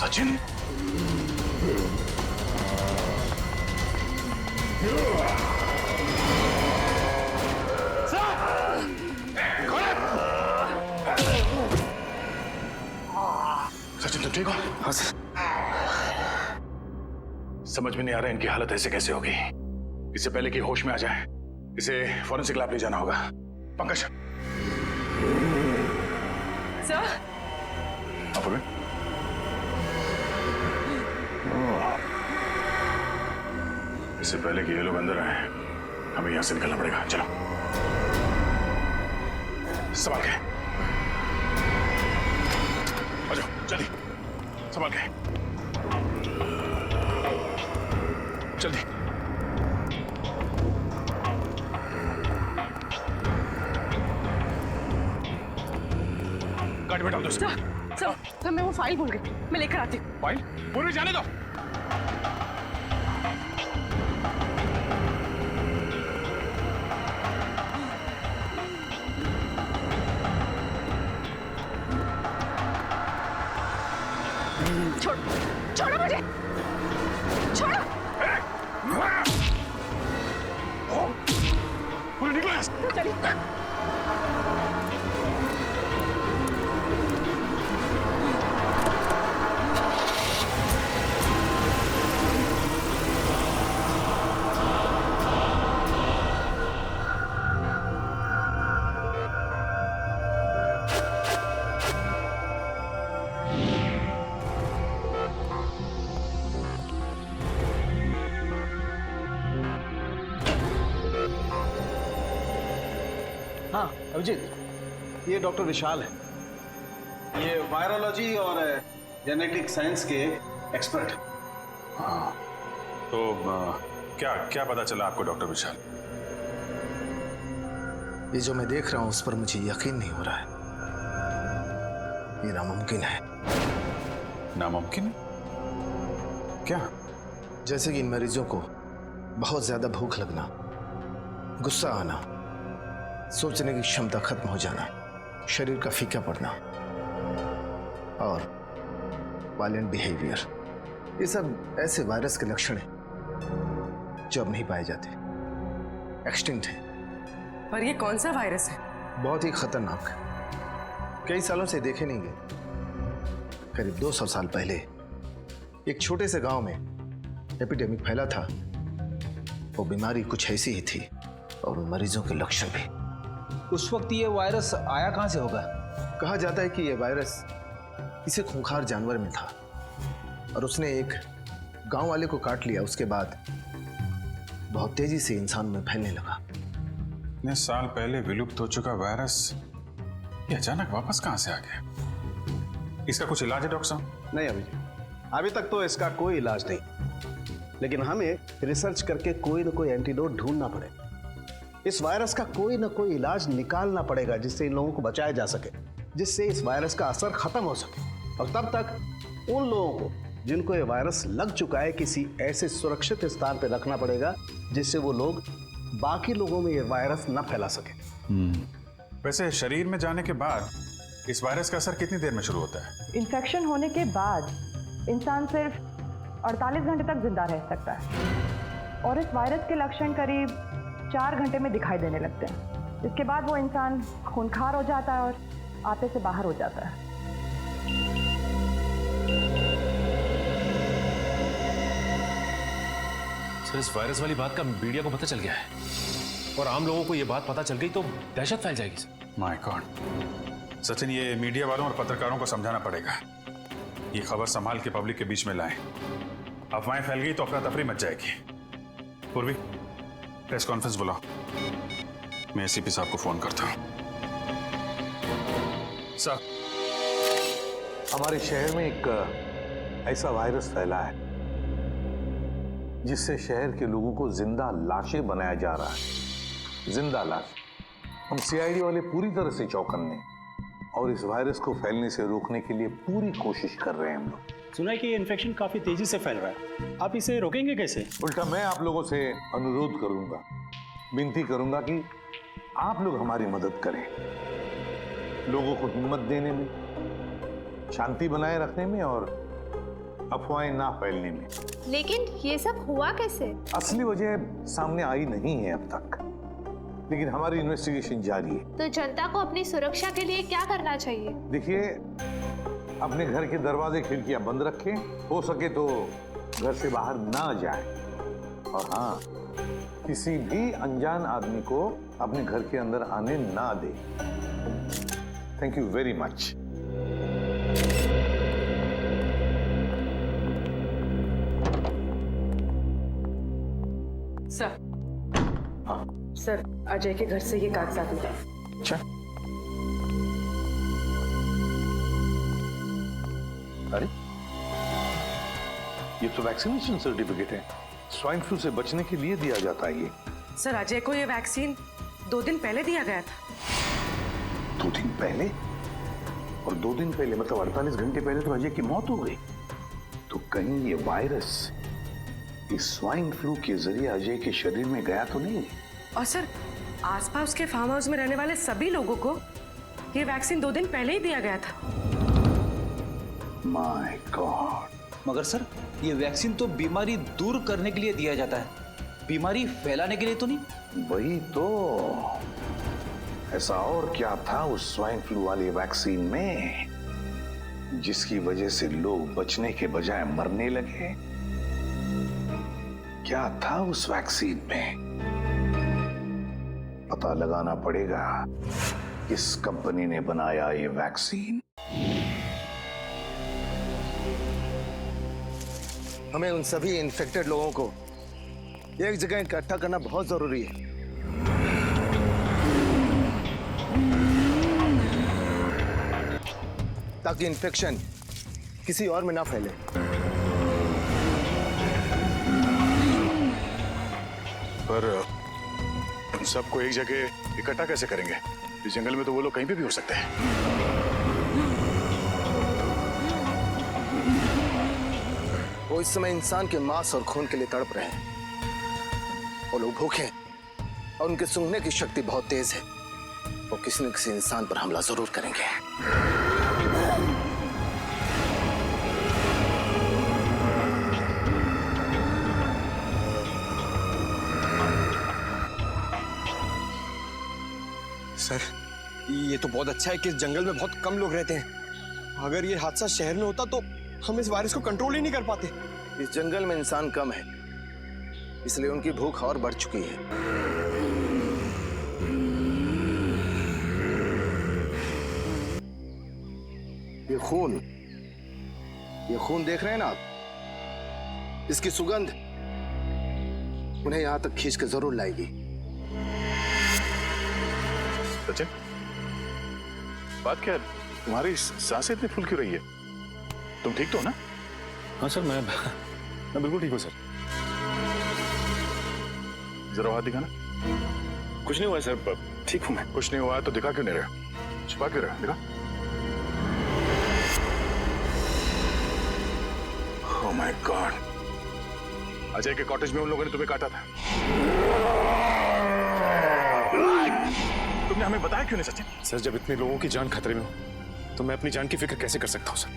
सचिन, सचिन तुम ठीक हो? हाँ सर। समझ में नहीं आ रहा इनकी हालत ऐसे कैसे होगी। इससे पहले कि होश में आ जाए इसे फॉरेंसिक लैब ले जाना होगा। पंकज सर, इससे पहले कि ये लोग अंदर आए हमें यहां से निकलना पड़ेगा। चलो संभाल के आ जाओ, जल्दी संभाल के, जल्दी। गाड़ी में डाल दो। सर मैं वो फाइल भूल गई, मैं लेकर आती हूँ। फाइल पूरी जाने दो। छोड़ो मुझे, छोड़ो। पूरी निकलो। चलिए। हाँ अभिजीत, ये डॉक्टर विशाल है। ये वायरोलॉजी और जेनेटिक साइंस के एक्सपर्ट हैं। हाँ तो क्या क्या पता चला आपको डॉक्टर विशाल? ये जो मैं देख रहा हूं उस पर मुझे यकीन नहीं हो रहा है। ये नामुमकिन है। नामुमकिन? क्या? जैसे कि इन मरीजों को बहुत ज्यादा भूख लगना, गुस्सा आना, सोचने की क्षमता खत्म हो जाना, शरीर का फीका पड़ना और वायलेंट बिहेवियर, ये सब ऐसे वायरस के लक्षण हैं जो अब नहीं पाए जाते, एक्सटिंक्ट हैं। पर ये कौन सा वायरस है? बहुत ही खतरनाक, कई सालों से देखे नहीं गए। करीब 200 साल पहले एक छोटे से गांव में एपिडेमिक फैला था। वो बीमारी कुछ ऐसी ही थी और मरीजों के लक्षण भी। उस वक्त ये वायरस आया कहाँ से होगा? कहा जाता है कि यह वायरस किसी खूंखार जानवर में था और उसने एक गांव वाले को काट लिया। उसके बाद बहुत तेजी से इंसान में फैलने लगा। इतने साल पहले विलुप्त हो चुका वायरस ये अचानक वापस कहां से आ गया? इसका कुछ इलाज है डॉक्टर साहब? नहीं अभिजीत, अभी तक तो इसका कोई इलाज नहीं, लेकिन हमें रिसर्च करके कोई ना कोई एंटीडोट ढूंढना पड़ेगा। इस वायरस का कोई ना कोई इलाज निकालना पड़ेगा जिससे इन लोगों को बचाया जा सके, जिससे इस वायरस का असर खत्म हो सके। और तब तक उन लोगों को जिनको ये वायरस लग चुका है किसी ऐसे सुरक्षित स्थान पर रखना पड़ेगा जिससे वो लोग बाकी लोगों में ये वायरस न फैला सके। वैसे शरीर में जाने के बाद इस वायरस का असर कितनी देर में शुरू होता है? इन्फेक्शन होने के बाद इंसान सिर्फ 48 घंटे तक जिंदा रह सकता है और इस वायरस के लक्षण करीब 4 घंटे में दिखाई देने लगते हैं। इसके बाद वो इंसान खूंखार हो जाता है और आपे से बाहर हो जाता है। सर, इस वायरस वाली बात का मीडिया को पता चल गया है और आम लोगों को यह बात पता चल गई तो दहशत फैल जाएगी सर। माय गॉड सचिन, ये मीडिया वालों और पत्रकारों को समझाना पड़ेगा। ये खबर संभाल के पब्लिक के बीच में लाएं। अफवाहें फैल गई तो अफरा तफरी मच जाएगी। पूर्वी, प्रेस कॉन्फ्रेंस बुलाओ। मैं एसीपी साहब को फोन करता हूं। सर, हमारे शहर में एक ऐसा वायरस फैला है जिससे शहर के लोगों को जिंदा लाशें बनाया जा रहा है। जिंदा लाश। हम सीआईडी वाले पूरी तरह से चौकन्ने। और इस वायरस को फैलने से रोकने के लिए पूरी कोशिश कर रहे हैं हम लोग। सुना है कि ये इन्फेक्शन काफी तेजी से फैल रहा है, आप इसे रोकेंगे कैसे? उल्टा मैं आप लोगों से अनुरोध करूंगा, विनती करूंगा कि आप लोग हमारी मदद करें, लोगों को हिम्मत देने में, शांति बनाए रखने में और अफवाहें ना फैलने में। लेकिन ये सब हुआ कैसे? असली वजह सामने आई नहीं है अब तक, लेकिन हमारी इन्वेस्टिगेशन जारी है। तो जनता को अपनी सुरक्षा के लिए क्या करना चाहिए? देखिए, अपने घर के दरवाजे खिड़कियां बंद रखें, हो सके तो घर से बाहर ना जाएं, और हाँ, किसी भी अनजान आदमी को अपने घर के अंदर आने ना दें। Thank you very much. Sir, sir Ajay के घर से ये कागजात मिले। अच्छा, अरे ये तो वैक्सीनेशन सर्टिफिकेट है, स्वाइन फ्लू से बचने के लिए दिया जाता है ये। सर अजय को ये वैक्सीन 2 दिन पहले दिया गया था। 2 दिन पहले? और 2 दिन पहले मतलब 48 घंटे पहले तो अजय की मौत हो गई। तो कहीं ये वायरस इस स्वाइन फ्लू के जरिए अजय के शरीर में गया तो नहीं? और सर आसपास के फार्म हाउस में रहने वाले सभी लोगों को ये वैक्सीन 2 दिन पहले ही दिया गया था। My God. मगर सर, ये वैक्सीन तो बीमारी दूर करने के लिए दिया जाता है, बीमारी फैलाने के लिए तो नहीं। वही तो, ऐसा और क्या था उस स्वाइन फ्लू वाली वैक्सीन में जिसकी वजह से लोग बचने के बजाय मरने लगे? क्या था उस वैक्सीन में? पता लगाना पड़ेगा किस कंपनी ने बनाया ये वैक्सीन। हमें उन सभी इन्फेक्टेड लोगों को एक जगह इकट्ठा करना बहुत जरूरी है। ताकि इन्फेक्शन किसी और में ना फैले। पर उन सबको एक जगह इकट्ठा कैसे करेंगे? इस जंगल में तो वो लोग कहीं भी हो सकते हैं। वो इस समय इंसान के मांस और खून के लिए तड़प रहे हैं। वो लोग भूखे हैं और उनके सूंघने की शक्ति बहुत तेज है। वो किसी न किसी इंसान पर हमला जरूर करेंगे। सर, ये तो बहुत अच्छा है कि इस जंगल में बहुत कम लोग रहते हैं। अगर ये हादसा शहर में होता तो हम इस वायरस को कंट्रोल ही नहीं कर पाते। इस जंगल में इंसान कम है, इसलिए उनकी भूख और बढ़ चुकी है। ये खून देख रहे हैं ना आप? इसकी सुगंध उन्हें यहां तक खींच के जरूर लाएगी। सचिन, बात क्या है? तुम्हारी सांसें इतनी फुल क्यों रही है? तुम ठीक तो हो ना? हाँ सर, मैं बिल्कुल ठीक हूँ सर। जरा हाथ दिखाना। कुछ नहीं हुआ है सर, ठीक हूँ मैं। कुछ नहीं हुआ है तो दिखा क्यों नहीं रहे हो? छुपा क्यों रहे हो? दिखा। ओह माय गॉड, अजय के कॉटेज में उन लोगों ने तुम्हें काटा था। तुमने हमें बताया क्यों नहीं सचिन? सर, जब इतने लोगों की जान खतरे में हो तो मैं अपनी जान की फिक्र कैसे कर सकता हूँ सर?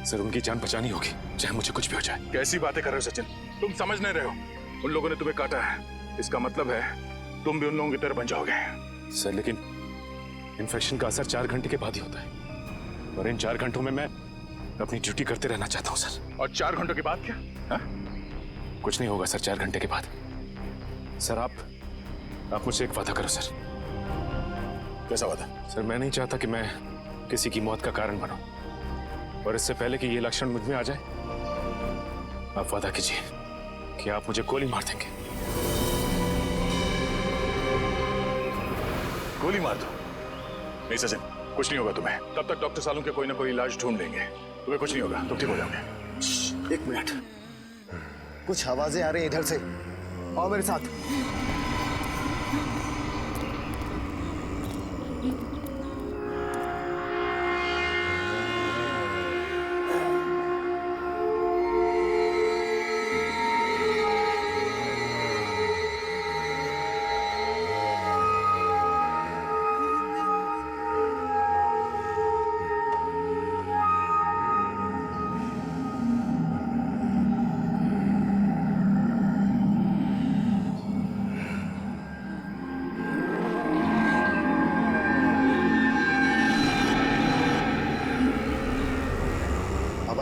सर, उनकी जान बचानी होगी, चाहे मुझे कुछ भी हो जाए। कैसी बातें कर रहे हो सचिन? तुम समझ नहीं रहे हो। उन लोगों ने तुम्हें काटा है, इसका मतलब है तुम भी उन लोगों की तरह बन जाओगे। सर, लेकिन इन्फेक्शन का असर 4 घंटे के बाद ही होता है, और इन 4 घंटों में मैं अपनी ड्यूटी करते रहना चाहता हूँ सर। और 4 घंटों के बाद क्या? हा? कुछ नहीं होगा सर 4 घंटे के बाद। सर, आप मुझसे एक वादा करो सर। कैसा वादा? सर, मैं नहीं चाहता कि मैं किसी की मौत का कारण बनूं, और इससे पहले कि ये लक्षण मुझ में आ जाए, आप वादा कीजिए कि आप मुझे गोली मार देंगे। गोली मार दो? नहीं सचिन, कुछ नहीं होगा तुम्हें। तब तक डॉक्टर सालों के कोई ना कोई इलाज ढूंढ लेंगे, तुम्हें कुछ नहीं होगा, तुम ठीक हो जाओगे। 1 मिनट, कुछ आवाजें आ रही हैं इधर से। आओ मेरे साथ।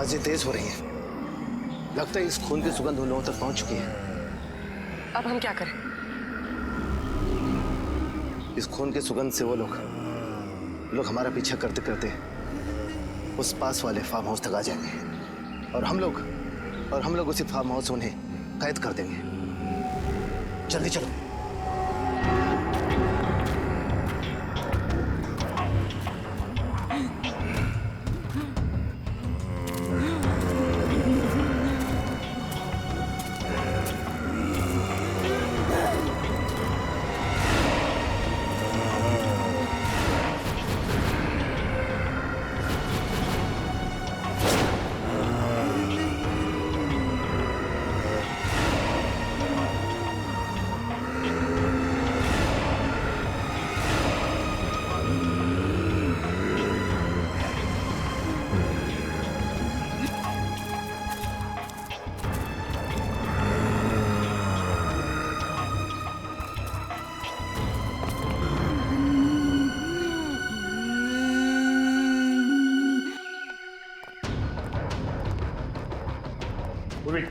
आवाजें तेज हो रही हैं। लगता है इस खून की सुगंध उन लोगों तक पहुंच चुकी है। अब हम क्या करें? इस खून की सुगंध से वो लोग हमारा पीछा करते करते उस पास वाले फार्म हाउस तक आ जाएंगे और हम लोग उसी फार्म हाउस से उन्हें कैद कर देंगे। जल्दी चलो।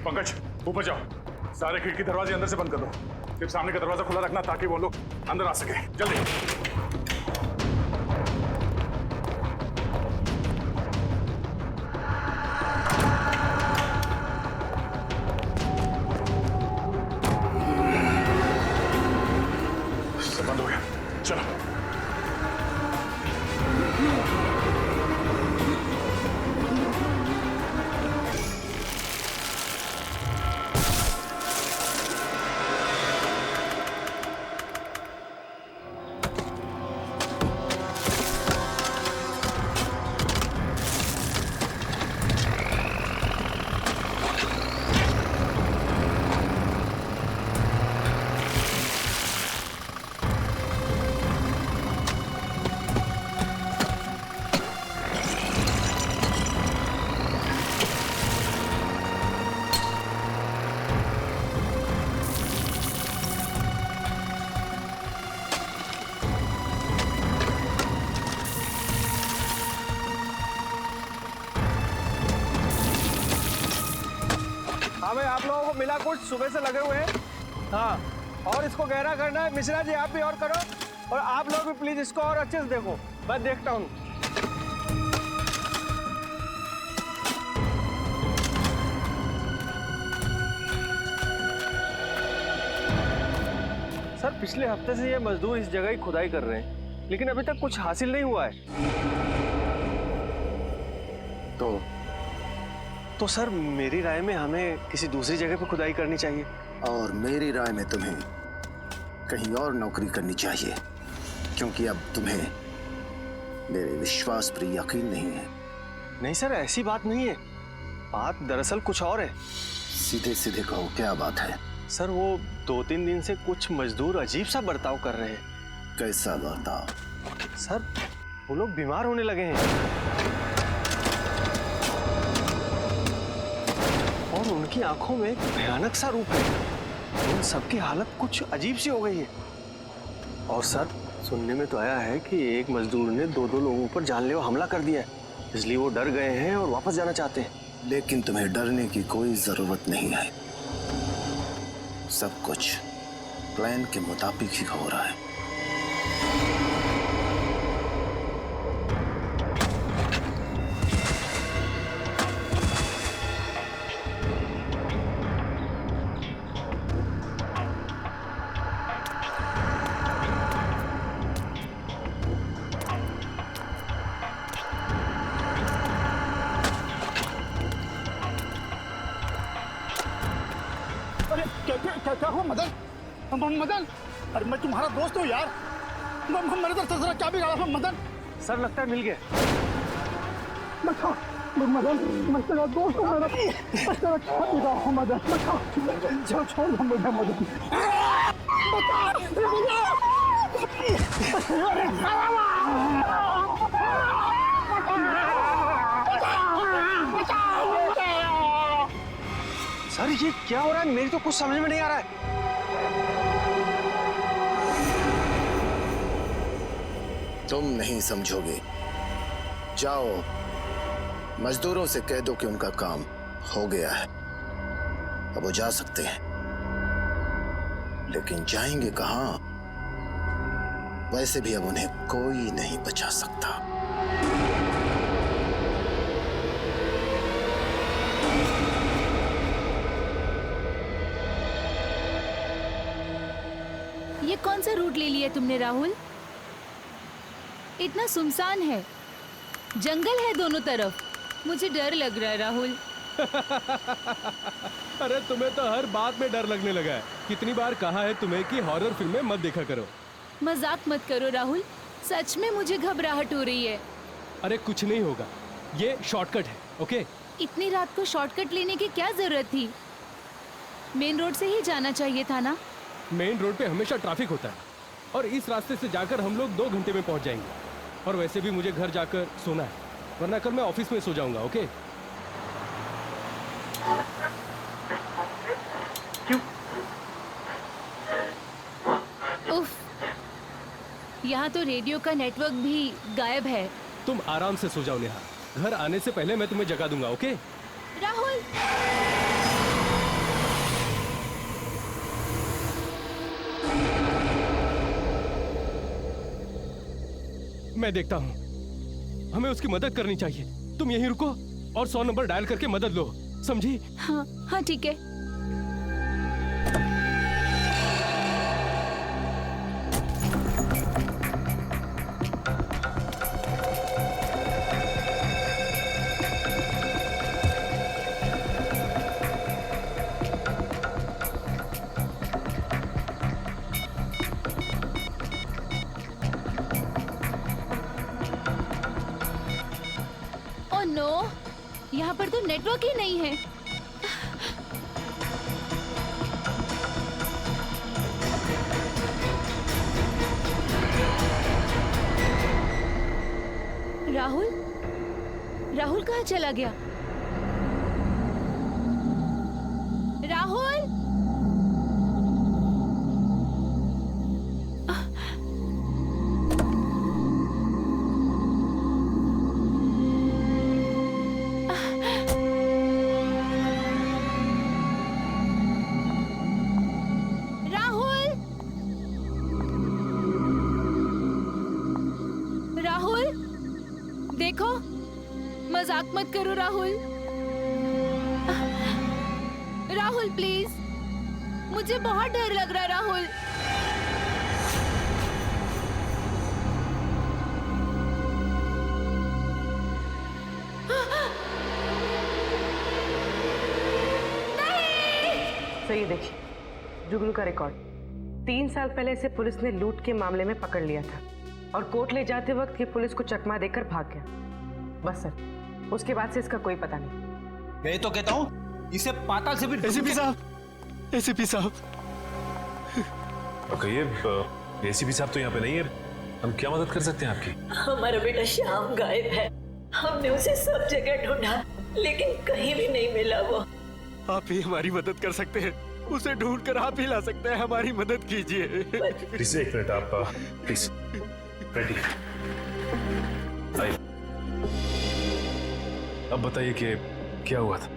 पंकज ऊपर जाओ, सारे खिड़की दरवाजे अंदर से बंद कर दो, सिर्फ सामने का दरवाजा खुला रखना ताकि वो लोग अंदर आ सके। जल्दी। सब बंद हो गया, चलो। हाँ भाई, आप लोगों को मिला कुछ सुबह से लगे हुए हैं। हाँ, और इसको गहरा करना है। मिश्रा जी आप भी और करो, और आप लोग भी प्लीज इसको और अच्छे से देखो, मैं देखता हूँ। सर पिछले हफ्ते से ये मजदूर इस जगह ही खुदाई कर रहे हैं, लेकिन अभी तक कुछ हासिल नहीं हुआ है। तो सर मेरी राय में हमें किसी दूसरी जगह पे खुदाई करनी चाहिए। और मेरी राय में तुम्हें कहीं और नौकरी करनी चाहिए, क्योंकि अब तुम्हें मेरे विश्वास पर यकीन नहीं है। नहीं सर, ऐसी बात नहीं है। बात दरअसल कुछ और है। सीधे सीधे कहो, क्या बात है? सर वो 2-3 दिन से कुछ मजदूर अजीब सा बर्ताव कर रहे हैं। कैसा बर्ताव? सर वो लोग बीमार होने लगे हैं और उनकी आंखों में एक भयानक सा रूप है। उन सबकी हालत कुछ अजीब सी हो गई है। और सर सुनने में तो आया है कि एक मजदूर ने 2 लोगों पर जानलेवा हमला कर दिया है, इसलिए वो डर गए हैं और वापस जाना चाहते हैं। लेकिन तुम्हें डरने की कोई जरूरत नहीं है। सब कुछ प्लान के मुताबिक ही हो रहा है। क्या हुआ मदन? मदन, अरे मैं तुम्हारा दोस्त हूँ यार। मेरे तरफ से क्या भी रहा मदन? सर लगता है मिल गया। मदन, मैं तेरा दोस्त हूँ, मेरा तेरा क्या भी रहा हूँ मदन? छोड़ मुझे मदन। सर ये क्या हो रहा है? मेरी तो कुछ समझ में नहीं आ रहा है। तुम नहीं समझोगे। जाओ मजदूरों से कह दो कि उनका काम हो गया है, अब वो जा सकते हैं। लेकिन जाएंगे कहां? वैसे भी अब उन्हें कोई नहीं बचा सकता। ये कौन सा रूट ले लिया तुमने राहुल? इतना सुनसान है, जंगल है दोनों तरफ, मुझे डर लग रहा है राहुल। अरे तुम्हें तो हर बात में डर लगने लगा है। कितनी बार कहा है तुम्हें कि हॉरर फिल्में मत देखा करो। मजाक मत करो राहुल, सच में मुझे घबराहट हो रही है। अरे कुछ नहीं होगा, ये शॉर्टकट है, ओके? इतनी रात को शॉर्टकट लेने की क्या जरूरत थी? मेन रोड से ही जाना चाहिए था ना। मेन रोड पे हमेशा ट्रैफिक होता है और इस रास्ते से जाकर हम लोग 2 घंटे में पहुंच जाएंगे। और वैसे भी मुझे घर जाकर सोना है, वरना कल मैं ऑफिस में सो जाऊंगा, ओके? उफ, यहाँ तो रेडियो का नेटवर्क भी गायब है। तुम आराम से सो जाओ नेहा, घर आने से पहले मैं तुम्हें जगा दूंगा, ओके? राहुल, मैं देखता हूँ, हमें उसकी मदद करनी चाहिए। तुम यहीं रुको और 100 नंबर डायल करके मदद लो, समझी? हाँ हाँ ठीक है। ओह नो, यहाँ पर तो नेटवर्क ही नहीं है। राहुल, राहुल कहाँ चला गया? राहुल, राहुल, देखो, मजाक मत करो राहुल। राहुल प्लीज, मुझे बहुत डर लग रहा है राहुल। तो ये देखिए जुगनू का रिकॉर्ड। 3 साल पहले इसे पुलिस ने लूट के मामले में पकड़ लिया था और कोर्ट ले जाते वक्त ये पुलिस को चकमा देकर भाग गया। बस सर, उसके बाद से इसका कोई पता नहीं। मैं तो कहता हूँ इसे पाताल से भी एसीपी साहब, एसीपी साहब। कहिए, एसीपी साहब तो यहाँ पे नहीं है, हम क्या मदद कर सकते हैं आपकी? हमारा बेटा श्याम गायब है। हमने उसे सब जगह ढूंढा लेकिन कहीं भी नहीं मिला। वो आप ही हमारी मदद कर सकते हैं, उसे ढूंढ कर आप ही ला सकते हैं। हमारी मदद कीजिए। प्लीज एक मिनट, आप प्लीज रेडी। अब बताइए कि क्या हुआ था?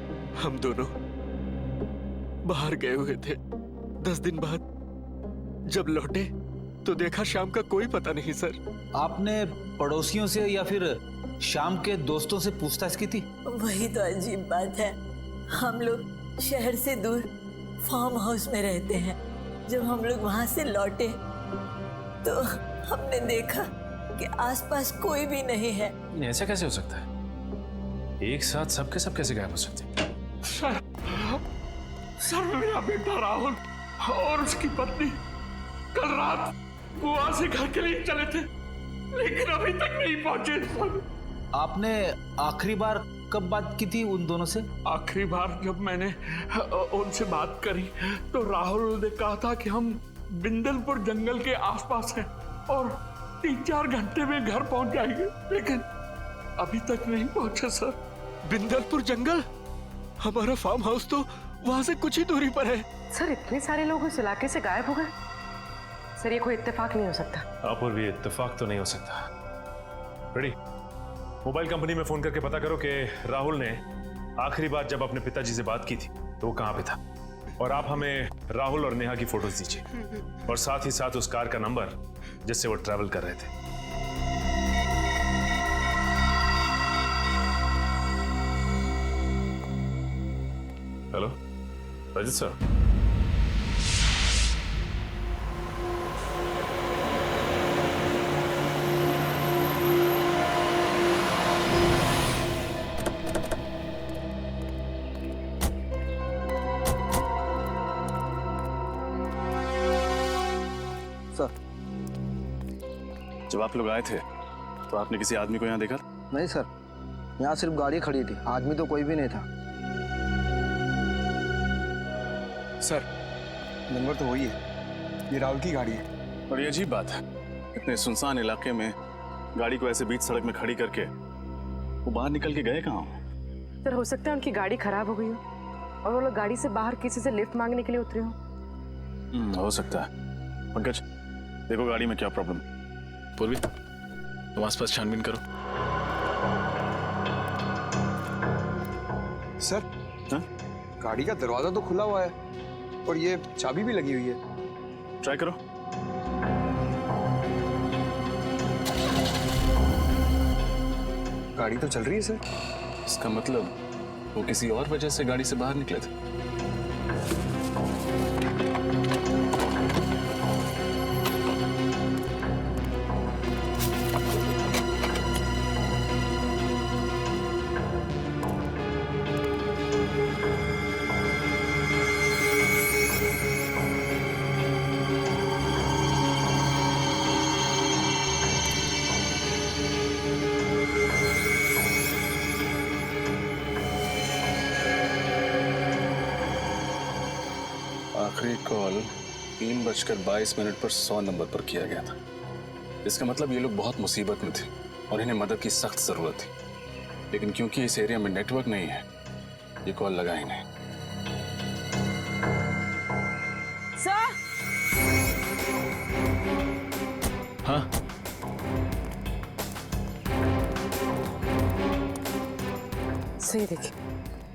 हम दोनों बाहर गए हुए थे। 10 दिन बाद जब लौटे तो देखा शाम का कोई पता नहीं। सर, आपने पड़ोसियों से या फिर शाम के दोस्तों से पूछताछ की थी? वही तो अजीब बात है। हम लोग शहर से दूर फार्म हाउस में रहते हैं। जब हम लोग वहां से लौटे तो हमने देखा कि आसपास कोई भी नहीं है। ऐसा कैसे हो सकता है? एक साथ सबके सब कैसे गायब हो सकते हैं? सर मेरा बेटा राहुल और उसकी पत्नी कल रात बुआ से घर के लिए चले थे लेकिन अभी तक नहीं पहुंचे। सर, आपने आखिरी बार कब बात की थी उन दोनों से? आखिरी बार जब मैंने उनसे बात करी तो राहुल ने कहा था कि हम बिंदलपुर जंगल के आसपास हैं और 3-4 घंटे में घर पहुंच जाएंगे, लेकिन अभी तक नहीं पहुंचे। सर, बिंदलपुर जंगल? हमारा फार्म हाउस तो वहां से कुछ ही दूरी पर है। सर, इतने सारे लोग उस इलाके से गायब हो गए? सर, ये कोई इत्तेफाक नहीं हो सकता। आप और भी इत्तेफाक तो नहीं हो सकता। रेडी? मोबाइल कंपनी में फोन करके पता करो कि राहुल ने आखिरी बार जब अपने पिताजी से बात की थी तो वो कहाँ पे था। और आप हमें राहुल और नेहा की फोटोज दीजिए और साथ ही साथ उस कार का नंबर जिससे वो ट्रैवल कर रहे थे। हेलो रजत सर। जब आप लोग आए थे तो आपने किसी आदमी को यहाँ देखा? नहीं सर, यहाँ सिर्फ गाड़ी खड़ी थी, आदमी तो कोई भी नहीं था। सर नंबर तो वही है, ये राहुल की गाड़ी है। और ये अजीब बात है, इतने सुनसान इलाके में गाड़ी को ऐसे बीच सड़क में खड़ी करके वो बाहर निकल के गए कहाँ? सर हो सकता है उनकी गाड़ी खराब हो गई हो और वो लोग गाड़ी से बाहर किसी से लिफ्ट मांगने के लिए उतरे हो। हो सकता है। पंकज देखो गाड़ी में क्या प्रॉब्लम। पूर्वी तुम आसपास छानबीन करो। सर हा? गाड़ी का दरवाजा तो खुला हुआ है और ये चाबी भी लगी हुई है। ट्राई करो। गाड़ी तो चल रही है सर। इसका मतलब वो किसी और वजह से गाड़ी से बाहर निकले थे। आखिरी कॉल 3:22 पर 100 नंबर पर किया गया था। इसका मतलब ये लोग बहुत मुसीबत में थे और इन्हें मदद की सख्त जरूरत थी, लेकिन क्योंकि इस एरिया में नेटवर्क नहीं है ये कॉल लगा ही नहीं। सर हाँ सही देखिए,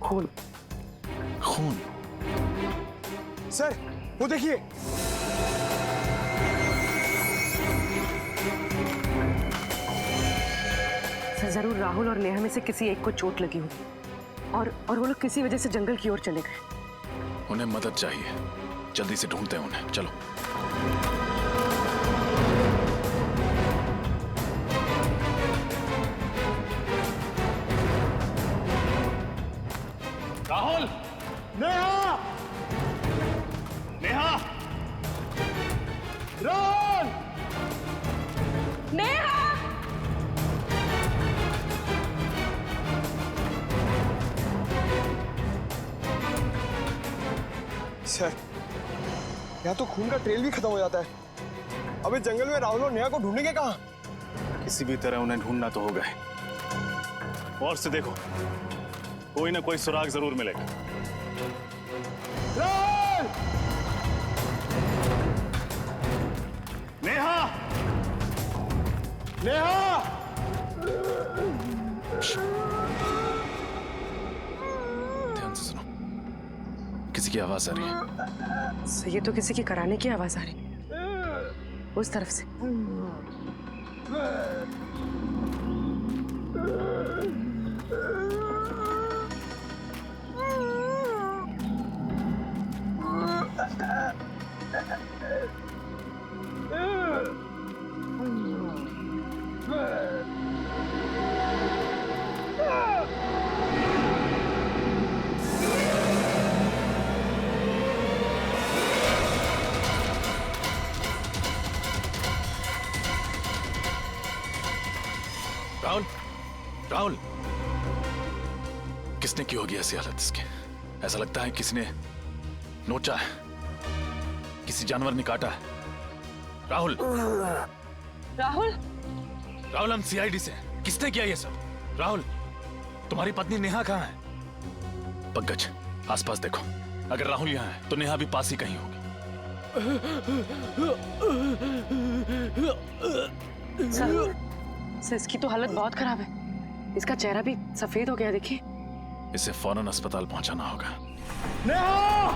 खून खून। सर वो देखिए। सर जरूर राहुल और नेहा में से किसी एक को चोट लगी होगी और वो लोग किसी वजह से जंगल की ओर चले गए। उन्हें मदद चाहिए, जल्दी से ढूंढते हैं उन्हें। चलो। राहुल, नेहा, नेहा, राहुल, नेहा। सर यहाँ तो खून का ट्रेल भी खत्म हो जाता है। अब इस जंगल में राहुल और नेहा को ढूंढेंगे कहाँ? किसी भी तरह उन्हें ढूंढना तो होगा। और से देखो, कोई ना कोई सुराग जरूर मिलेगा। राहुल, नेहा, नेहा, ध्यान से सुनो, किसी की आवाज आ रही है। सर ये तो किसी की कराने की आवाज आ रही है उस तरफ से। राहुल, राहुल, किसने की होगी ऐसी हालत इसकी? ऐसा लगता है किसी ने नोचा है, किसी जानवर ने काटा है। राहुल, राहुल, राहुल हम सीआईडी से हैं। किसने किया ये सब? राहुल, तुम्हारी पत्नी नेहा कहाँ है? पंकज, आसपास देखो, अगर राहुल यहाँ है तो नेहा भी पास ही कहीं होगी। सर इसकी तो हालत बहुत खराब है। इसका चेहरा भी सफेद हो गया, देखिए। इसे फौरन अस्पताल पहुंचाना होगा। नेहा!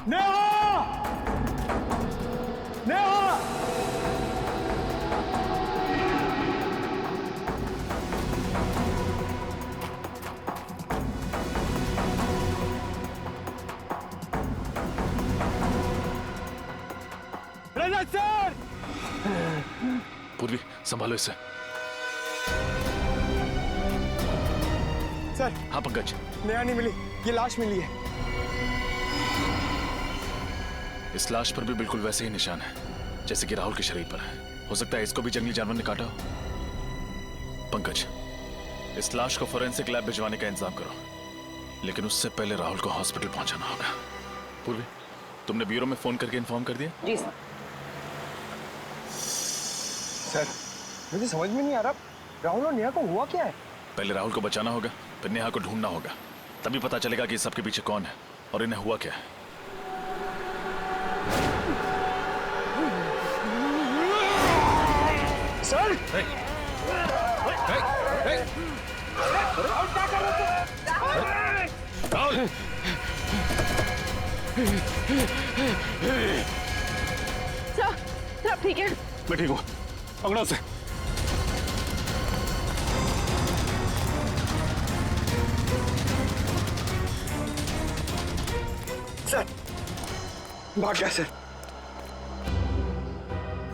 नेहा! नेहा! रजत सर! पूर्वी, संभालो इसे। सर। हाँ पंकज। नेहा नहीं मिली, ये लाश मिली है। इस लाश पर भी बिल्कुल वैसे ही निशान है जैसे कि राहुल के शरीर पर है। हो सकता है इसको भी जंगली जानवर ने काटा हो। पंकज, इस लाश को फोरेंसिक लैब भिजवाने का इंतजाम करो, लेकिन उससे पहले राहुल को हॉस्पिटल पहुंचाना होगा। पूर्वी, तुमने ब्यूरो में फोन करके इन्फॉर्म कर दिया? जी सर। सर, मुझे समझ में नहीं आ रहा, राहुल और नेहा को हुआ क्या है? पहले राहुल को बचाना होगा, फिर नेहा को ढूंढना होगा, तभी पता चलेगा कि सबके पीछे कौन है और इन्हें हुआ क्या है। सर! राहुल! सर, आप ठीक है? मैं ठीक हूँ, पकड़ो उसे। सर, भाग गया सर।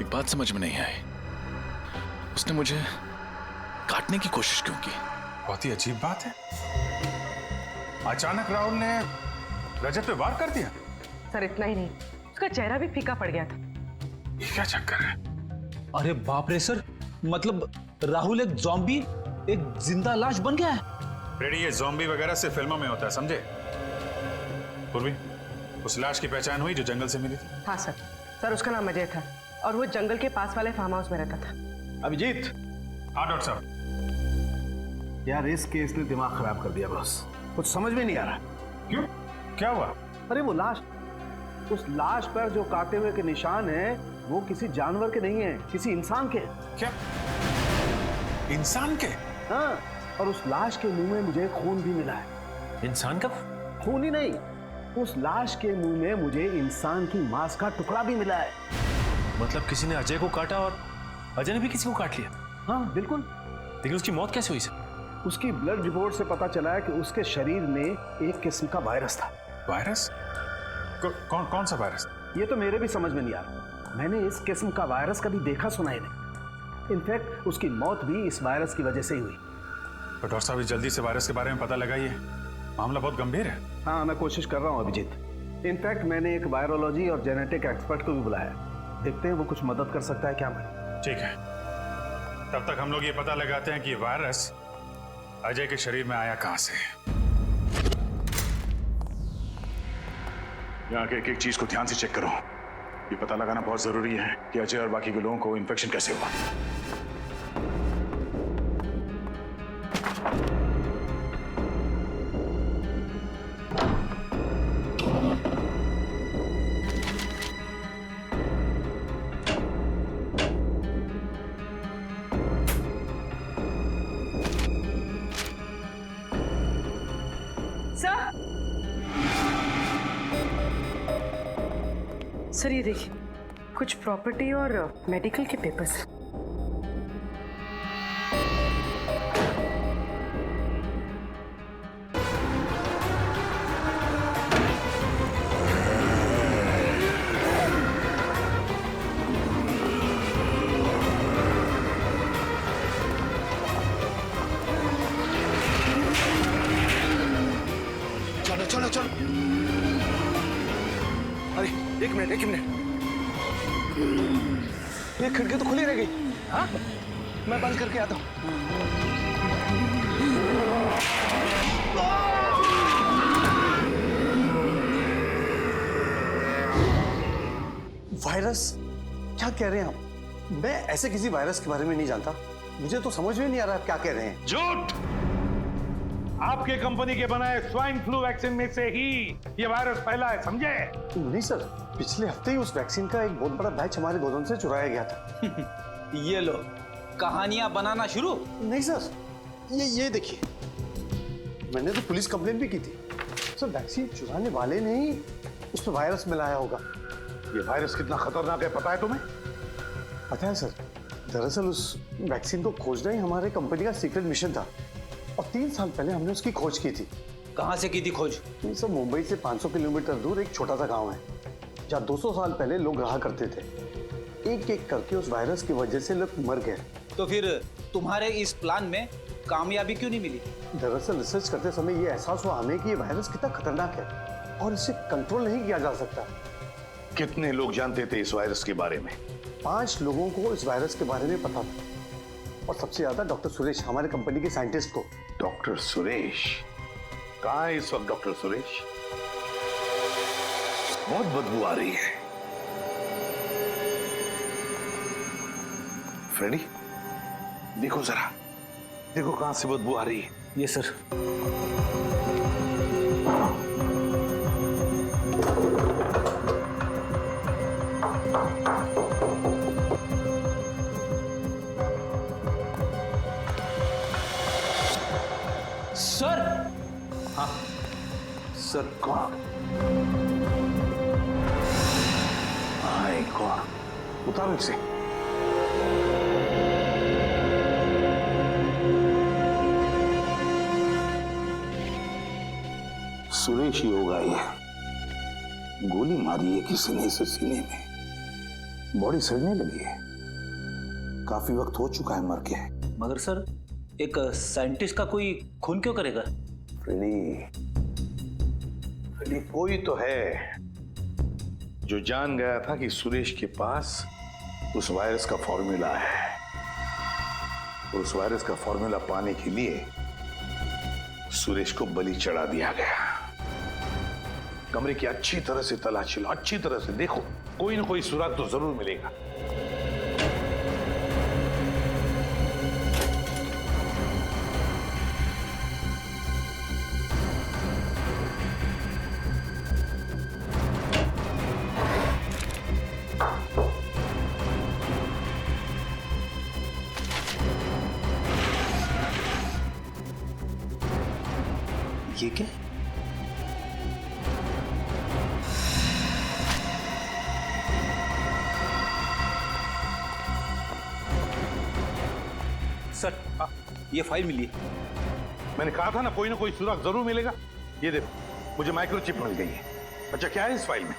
एक बात समझ में नहीं आई, उसने मुझे काटने की कोशिश क्यों की? बहुत ही अजीब बात है। अचानक राहुल ने रजत पे वार कर दिया। सर, इतना ही नहीं, उसका चेहरा भी फीका पड़ गया था। ये क्या चक्कर है? अरे बाप रे सर, मतलब राहुल एक ज़ॉम्बी, एक जिंदा लाश बन गया है। रेडी, ये ज़ॉम्बी वगैरह से फिल्मों में होता है, समझे? पूर्वी, उस लाश की पहचान हुई जो जंगल से मिली थी? हाँ सर। सर, उसका नाम अजय था और वो जंगल के पास वाले फार्म हाउस में रहता था। अभिजीत। हाँ डॉक्टर साहब। यार, इस केस ने दिमाग खराब कर दिया बॉस, कुछ समझ में नहीं आ रहा। क्यों, क्या हुआ? अरे वो लाश, उस लाश पर जो काटे हुए के निशान हैं, वो किसी जानवर के नहीं है, किसी इंसान के। क्या? इंसान के? हाँ, और उस लाश के मुंह में मुझे खून भी मिला है। इंसान का खून ही नहीं, उस लाश के मुंह में मुझे इंसान की मांस का टुकड़ा भी मिला है। मतलब किसी ने अजय को काटा और अजय ने भी किसी को काट लिया? हाँ बिल्कुल। लेकिन उसकी मौत कैसे हुई सर? उसकी ब्लड रिपोर्ट से पता चला है कि उसके शरीर में एक किस्म का वायरस था। वायरस? कौन सा वायरस? ये तो मेरे भी समझ में नहीं आ रहा। मैंने इस किस्म का वायरस कभी देखा सुना ही नहीं। इनफैक्ट उसकी मौत भी इस वायरस की वजह से ही हुई। तो डॉक्टर साहब, जल्दी से वायरस के बारे में पता लगाइए, मामला बहुत गंभीर है। हाँ, मैं कोशिश कर रहा हूँ अभिजीत। इनफैक्ट मैंने एक वायरोलॉजी और जेनेटिक एक्सपर्ट को भी बुलाया, देखते हैं वो कुछ मदद कर सकता है क्या हमें। ठीक है, तब तक हम लोग ये पता लगाते हैं कि वायरस अजय के शरीर में आया कहां से। यहाँ के एक चीज को ध्यान से चेक करो। ये पता लगाना बहुत जरूरी है कि अजय और बाकी के लोगों को इन्फेक्शन कैसे हुआ। सर, ये देखिए, कुछ प्रॉपर्टी और मेडिकल के पेपर्स। चलो चलो चलो। अरे एक मिनट एक मिनट, ये खिड़की तो खुली रह गई। हाँ, मैं बंद करके आता हूँ। वायरस? क्या कह रहे हैं आप? मैं ऐसे किसी वायरस के बारे में नहीं जानता। मुझे तो समझ में नहीं आ रहा आप क्या कह रहे हैं। झूठ! आपके कंपनी के बनाए स्वाइन फ्लू वैक्सीन में से ही ये वायरस फैला है, समझे? नहीं सर, पिछले हफ्ते ही उस वैक्सीन का एक बहुत बड़ा बैच हमारे गोदाम से चुराया गया था। ये लो, कहानियां बनाना शुरू? नहीं सर, ये देखिए, मैंने तो पुलिस कंप्लेंट भी की थी। सर वैक्सीन चुराने वाले ने ही उसमें वायरस मिलाया होगा। ये वायरस कितना खतरनाक है पता है तुम्हें? पता है सर, दरअसल उस वैक्सीन को खोजना ही हमारे कंपनी का सीक्रेट मिशन था और 3 साल पहले हमने उसकी खोज की थी। कहाँ से की थी खोज? सर मुंबई से 500 किलोमीटर दूर एक छोटा सा गांव है जहाँ 200 साल पहले लोग रहा करते थे। एक एक करके उस वायरस की वजह से लोग मर गए। तो फिर तुम्हारे इस प्लान में कामयाबी क्यों नहीं मिली? दरअसल रिसर्च करते समय ये एहसास हुआ हमें कि ये वायरस कितना खतरनाक है और इसे कंट्रोल नहीं किया जा सकता। कितने लोग जानते थे इस वायरस के बारे में? 5 लोगों को इस वायरस के बारे में पता था और सबसे ज्यादा डॉक्टर सुरेश, हमारे कंपनी के साइंटिस्ट को। डॉक्टर सुरेश? कहाँ है इस वक्त डॉक्टर सुरेश? बहुत बदबू आ रही है। फ्रेडी, देखो जरा, देखो कहां से बदबू आ रही है। ये सर। सर। हाँ सर। कौन? हाय कौन? उतारो इसे। सुरेश ही होगा ये। गोली मारी है किसी ने इसे सीने में। बॉडी सड़ने लगी है, काफी वक्त हो चुका है मर के। मगर सर, एक साइंटिस्ट का कोई खून क्यों करेगा? फ्रेडी, कोई तो है जो जान गया था कि सुरेश के पास उस वायरस का फॉर्मूला है और उस वायरस का फॉर्मूला पाने के लिए सुरेश को बलि चढ़ा दिया गया। कमरे की अच्छी तरह से तलाशी लो, अच्छी तरह से देखो, कोई ना कोई सुराग तो जरूर मिलेगा। ये क्या? सर, ये फाइल मिली है। मैंने कहा था ना कोई सुराग जरूर मिलेगा। ये देखो, मुझे माइक्रोचिप मिल गई है। अच्छा, क्या है इस फाइल में?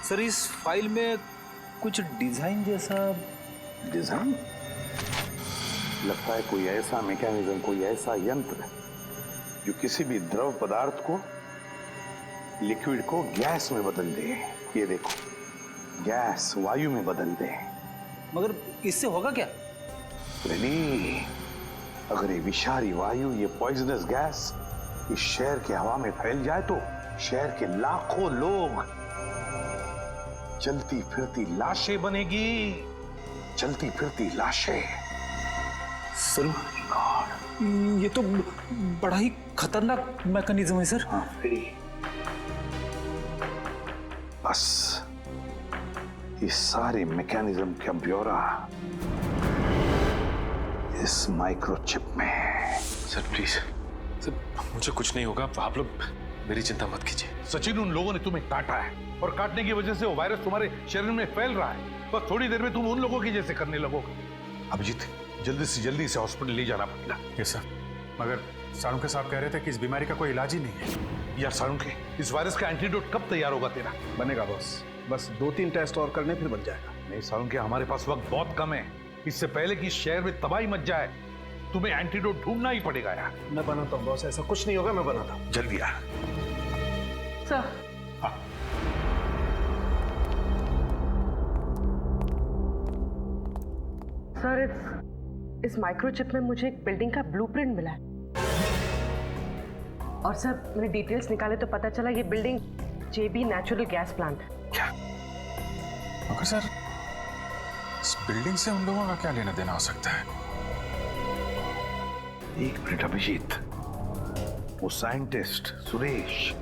सर, इस फाइल में कुछ डिजाइन जैसा। डिजाइन? लगता है कोई ऐसा मैकेनिज्म, कोई ऐसा यंत्र जो किसी भी द्रव पदार्थ को, लिक्विड को गैस में बदल दे। ये देखो, गैस वायु में बदल दे। मगर इससे होगा क्या? रेनी, अगर ये विषारी वायु, ये पॉइजनस गैस इस शहर की हवा में फैल जाए तो शहर के लाखों लोग चलती फिरती लाशें बनेगी। चलती फिरती लाशें। सर, ये तो बड़ा ही खतरनाक मैकेनिज्म है सर। हाँ फ्रेडी, बस इस सारे मैकेनिज्म का ब्यौरा इस माइक्रोचिप में। सर प्लीज, सर मुझे कुछ नहीं होगा, आप लोग मेरी चिंता मत कीजिए। सचिन, उन लोगों ने तुम्हें काटा है और काटने की वजह से वो वायरस तुम्हारे शरीर में फैल रहा है। बस थोड़ी देर में तुम उन लोगों की जैसे करने लगोगे। अभिजीत, जल्दी से जल्दी इसे हॉस्पिटल ले जाना पड़ेगा। Yes sir. मगर साळुंखे साहब कह रहे थे कि इस बीमारी का कोई इलाज ही नहीं है। यार साळुंखे, इस वायरस का एंटीडोट कब तैयार होगा तेरा? बनेगा बॉस, बस 2-3 टेस्ट और करने फिर बन जाएगा। नहीं साळुंखे, हमारे पास वक्त बहुत कम है। इससे पहले कि शहर में तबाही मच जाए तुम्हें एंटीडोट ढूंढना ही पड़ेगा यार। मैं बनाता हूँ बॉस, ऐसा कुछ नहीं होगा, मैं बनाता हूँ। जल्दी यार। सर, सर, इस माइक्रोचिप में मुझे एक बिल्डिंग का ब्लूप्रिंट मिला है और सर मैंने डिटेल्स निकाले तो पता चला ये बिल्डिंग जेबी नेचुरल गैस प्लांट है। क्या? मगर सर, इस बिल्डिंग से उन लोगों का क्या लेना देना हो सकता है? एक मिनट अभिजीत, वो साइंटिस्ट सुरेश,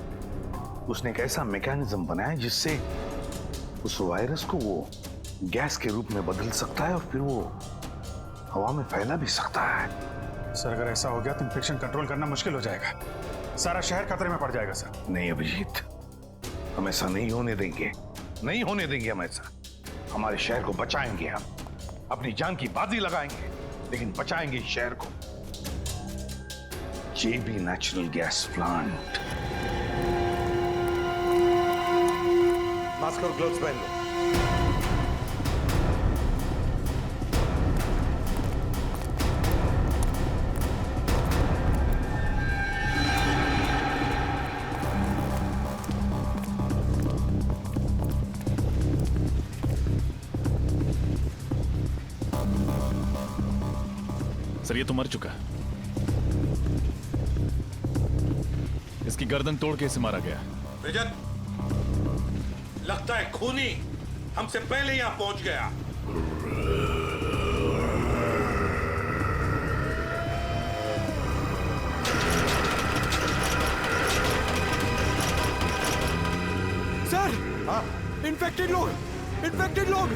उसने एक ऐसा मैकेनिज्म बनाया जिससे उस वायरस को वो गैस के रूप में बदल सकता है और फिर वो हवा में फैला भी सकता है। सर अगर ऐसा हो गया तो इन्फेक्शन कंट्रोल करना मुश्किल हो जाएगा, सारा शहर खतरे में पड़ जाएगा सर। नहीं अभिजीत, हम ऐसा नहीं होने देंगे, नहीं होने देंगे हम ऐसा। हमारे शहर को बचाएंगे, हम अपनी जान की बाजी लगाएंगे, लेकिन बचाएंगे इस शहर को। जेबी नेचुरल गैस प्लांट। मास्क और ग्लव्स पहन लो। सर ये तो मर चुका है, इसकी गर्दन तोड़ के इसे मारा गया। रजत, लगता है खूनी हमसे पहले यहां पहुंच गया। सर, इन्फेक्टेड लोग, इन्फेक्टेड लोग।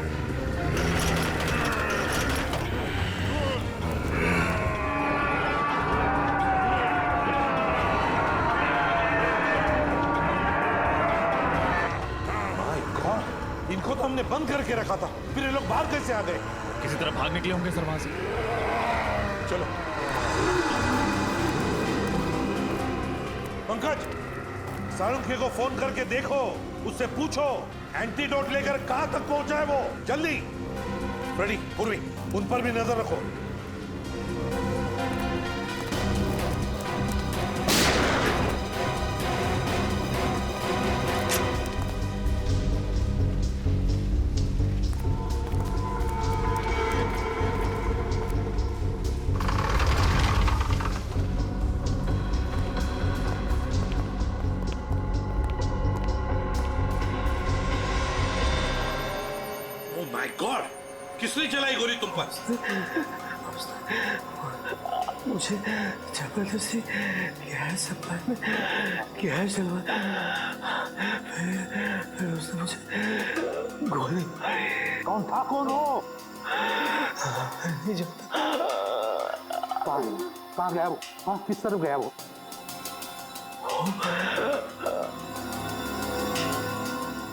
इनको तो हमने बंद करके रखा था, फिर ये लोग बाहर कैसे आ गए? किसी तरह भाग निकले होंगे सर वहां से। चलो पंकज, सारुंखे को फोन करके देखो, उससे पूछो एंटीडोट लेकर कहां तक पहुंचा है वो। जल्दी। फ्रेडी, पूर्वी, उन पर भी नजर रखो। गॉड, किसने चलाई गोली तुम पर? मुझे जबरदस्ती गैस सप्लाई में गैस चलवा, फिर उसने मुझे गोली मारी। कौन था, कौन हो? नहीं जानता। कहाँ गया वो? हाँ, किस तरफ गया वो?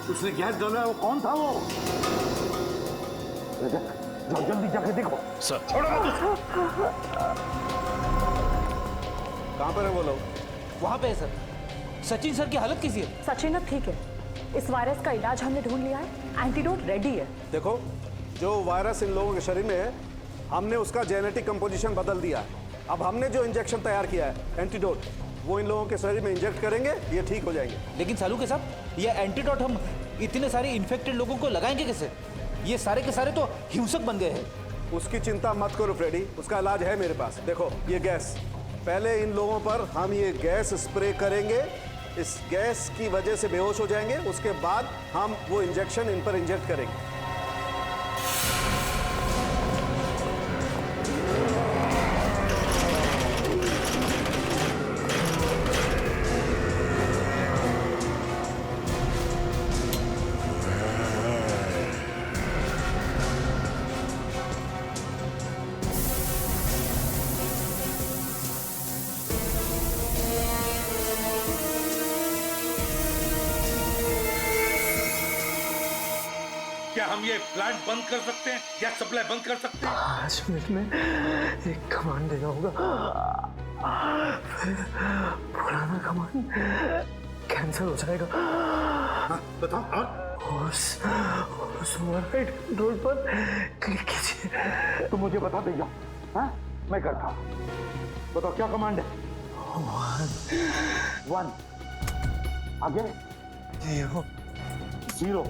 उसने गैस डाला, वो कौन था वो? जाओ जल्दी जाके देखो। सर छोड़ो मत। कहां पर है वो लोग? वहां पे है सर। सचिन सर की हालत कैसी है? सचिन अब ठीक है। इस वायरस का इलाज हमने ढूंढ लिया है, एंटीडोट रेडी है। देखो, जो वायरस इन लोगों के शरीर में है, हमने उसका जेनेटिक कंपोजिशन बदल दिया है। अब हमने जो इंजेक्शन तैयार किया है, एंटीडोट, वो इन लोगों के शरीर में इंजेक्ट करेंगे, ये ठीक हो जाएंगे। लेकिन सालू के साहब, ये एंटीडोट हम इतने सारे इन्फेक्टेड लोगों को लगाएंगे कैसे? ये सारे के सारे तो हिंसक बन गए हैं। उसकी चिंता मत करो फ्रेडी, उसका इलाज है मेरे पास। देखो ये गैस, पहले इन लोगों पर हम ये गैस स्प्रे करेंगे, इस गैस की वजह से बेहोश हो जाएंगे, उसके बाद हम वो इंजेक्शन इन पर इंजेक्ट करेंगे। क्या हम ये प्लांट बंद कर सकते हैं? गैस सप्लाई बंद कर सकते हैं? 5 मिनट में एक कमांड देना होगा, फिर पुराना कमांड कैंसिल हो जाएगा। हाँ, बताओ। उस ओवरराइड कंट्रोल पर क्लिक कीजिए। तुम मुझे बता देगा। हाँ, मैं करता हूँ। बताओ क्या कमांड है? 1 आगे 0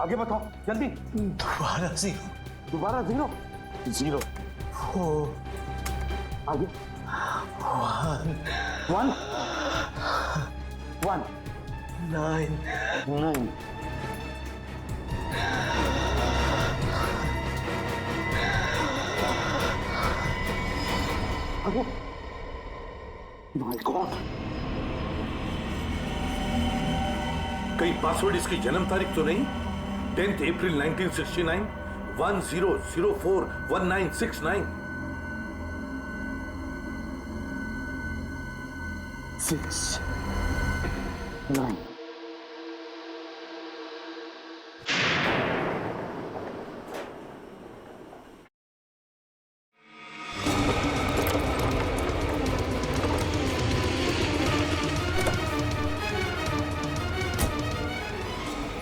आगे बताओ जल्दी। दोबारा 0 दोबारा 0 0 4 आगे 1 1 9 9 आगे। माय गॉड, कहीं पासवर्ड इसकी जन्म तारीख तो नहीं? 10 अप्रैल 1969 10041969। 6, 9.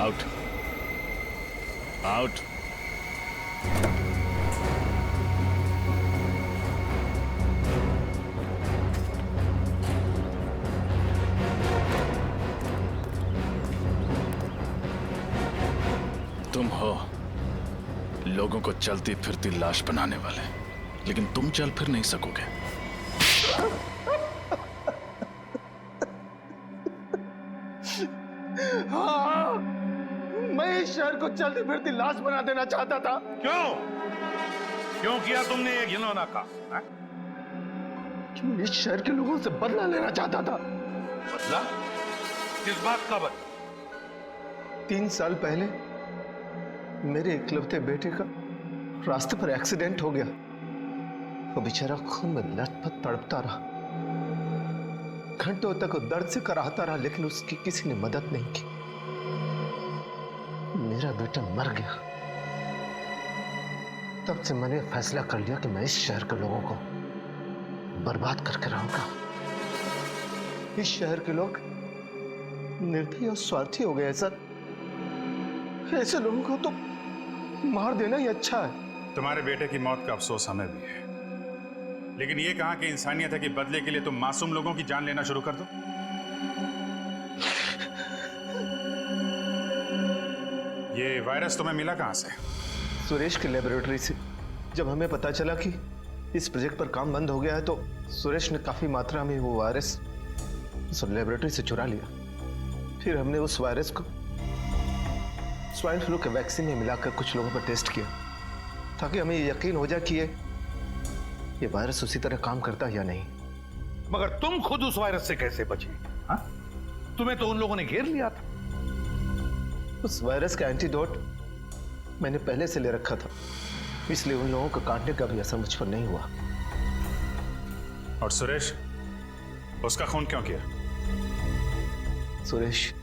Out out. तुम हो लोगों को चलती फिरती लाश बनाने वाले, लेकिन तुम चल फिर नहीं सकोगे। हाँ, मैं इस शहर को चलती फिरती लाश बना देना चाहता था। क्यों किया तुमने ये घिनौना काम? क्यों इस शहर के लोगों से बदला लेना चाहता था। बदला? किस बात का बदला? 3 साल पहले मेरे इकलौते बेटे का रास्ते पर एक्सीडेंट हो गया। वो बेचारा खून में लथपथ तड़पता रहा, घंटों तक वो दर्द से कराहता रहा, लेकिन उसकी किसी ने मदद नहीं की। मेरा बेटा मर गया। तब से मैंने फैसला कर लिया कि मैं इस शहर के लोगों को बर्बाद करके रहूंगा। इस शहर के लोग निर्दयी और स्वार्थी हो गए सर। ऐसे लोगों को तो मार देना ही अच्छा है। तुम्हारे बेटे की मौत का अफसोस हमें भी है, लेकिन ये कहां की इंसानियत है कि बदले के लिए तुम मासूम लोगों की जान लेना शुरू कर दो। ये वायरस तुम्हें मिला कहां से? सुरेश की लेबोरेटरी से। जब हमें पता चला कि इस प्रोजेक्ट पर काम बंद हो गया है, तो सुरेश ने काफी मात्रा में वो वायरस उस लेबोरेटरी से चुरा लिया। फिर हमने उस वायरस को स्वाइन फ्लू के वैक्सीन में मिलाकर कुछ लोगों पर टेस्ट किया, ताकि हमें ये यकीन हो जाए कि ये वायरस उसी तरह काम करता है या नहीं। मगर तुम खुद उस वायरस से कैसे बचे? हाँ? तुम्हें तो उन लोगों ने घेर लिया था। उस वायरस का एंटीडोट मैंने पहले से ले रखा था, इसलिए उन लोगों को काटने का भी असर मुझ पर नहीं हुआ। और सुरेश, उसका खून क्यों किया? सुरेश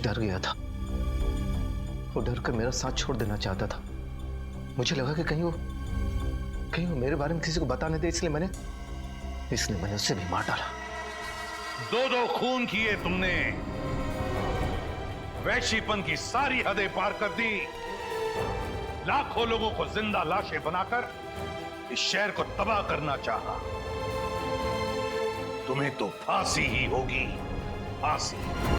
डर गया था। वो डर कर मेरा साथ छोड़ देना चाहता था। मुझे लगा कि कहीं वो मेरे बारे में किसी को बता नहीं दे, इसलिए मैंने उसे भी मार डाला। 2 खून किए तुमने, वैश्यपन की सारी हदें पार कर दी, लाखों लोगों को जिंदा लाशें बनाकर इस शहर को तबाह करना चाहा। तुम्हें तो फांसी ही होगी, फांसी।